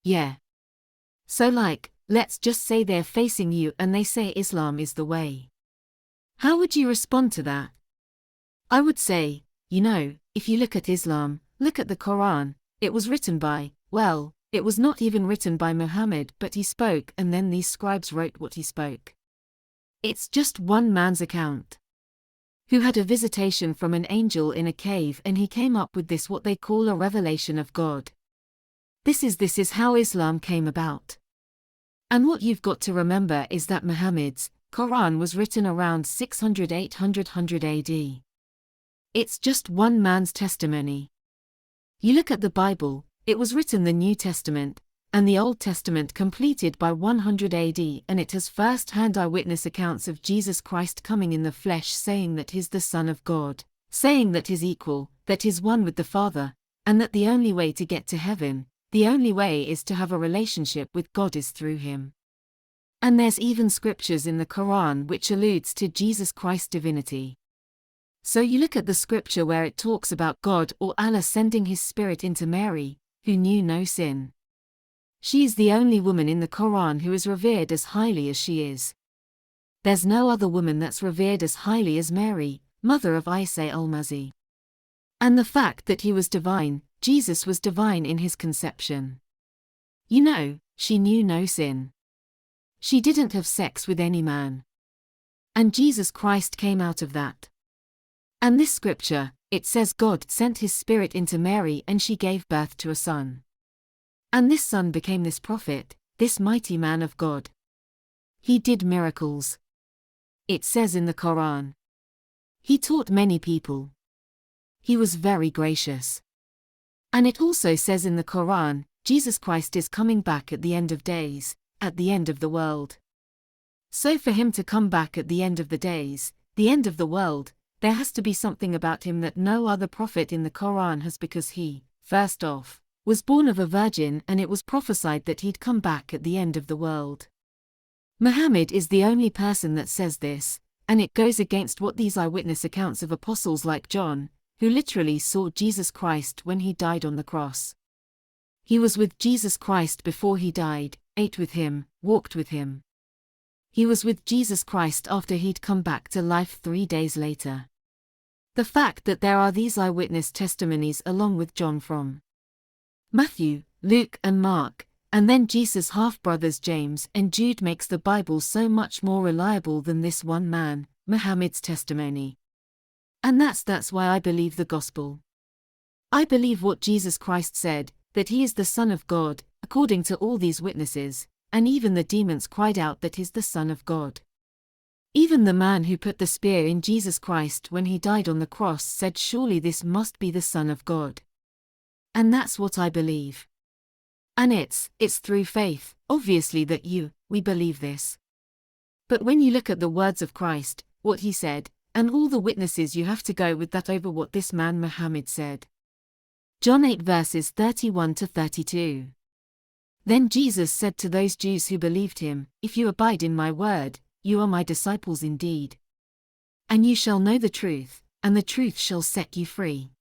Yeah. So let's just say they're facing you and they say Islam is the way. How would you respond to that? I would say, if you look at Islam, look at the Quran, it was written by, it was not even written by Muhammad, but he spoke and then these scribes wrote what he spoke. It's just one man's account. Who had a visitation from an angel in a cave and he came up with this what they call a revelation of God. This is how Islam came about. And what you've got to remember is that Muhammad's Quran was written around 600–800 AD. It's just one man's testimony. You look at the Bible, it was written the New Testament, and the Old Testament completed by 100 AD, and it has first-hand eyewitness accounts of Jesus Christ coming in the flesh saying that he's the Son of God, saying that he's equal, that he's one with the Father, and that the only way to get to heaven, the only way is to have a relationship with God is through him. And there's even scriptures in the Quran which alludes to Jesus Christ's divinity. So you look at the scripture where it talks about God or Allah sending his Spirit into Mary, who knew no sin. She is the only woman in the Quran who is revered as highly as she is. There's no other woman that's revered as highly as Mary, mother of Isa al-Masih. And the fact that he was divine, Jesus was divine in his conception. She knew no sin. She didn't have sex with any man. And Jesus Christ came out of that. And this scripture, it says God sent his Spirit into Mary and she gave birth to a son. And this son became this prophet, this mighty man of God. He did miracles. It says in the Quran. He taught many people. He was very gracious. And it also says in the Quran, Jesus Christ is coming back at the end of days, at the end of the world. So for him to come back at the end of the days, the end of the world, there has to be something about him that no other prophet in the Quran has, because he, first off, was born of a virgin and it was prophesied that he'd come back at the end of the world. Muhammad is the only person that says this, and it goes against what these eyewitness accounts of apostles like John, who literally saw Jesus Christ when he died on the cross. He was with Jesus Christ before he died, ate with him, walked with him. He was with Jesus Christ after he'd come back to life 3 days later. The fact that there are these eyewitness testimonies along with John from Matthew, Luke and Mark, and then Jesus' half-brothers James and Jude makes the Bible so much more reliable than this one man, Muhammad's testimony. And that's why I believe the gospel. I believe what Jesus Christ said, that he is the Son of God, according to all these witnesses, and even the demons cried out that he's the Son of God. Even the man who put the spear in Jesus Christ when he died on the cross said surely this must be the Son of God. And that's what I believe. And it's through faith, obviously, that we believe this. But when you look at the words of Christ, what he said, and all the witnesses, you have to go with that over what this man Muhammad said. John 8 verses 31–32. Then Jesus said to those Jews who believed him, "If you abide in my word, you are my disciples indeed. And you shall know the truth, and the truth shall set you free."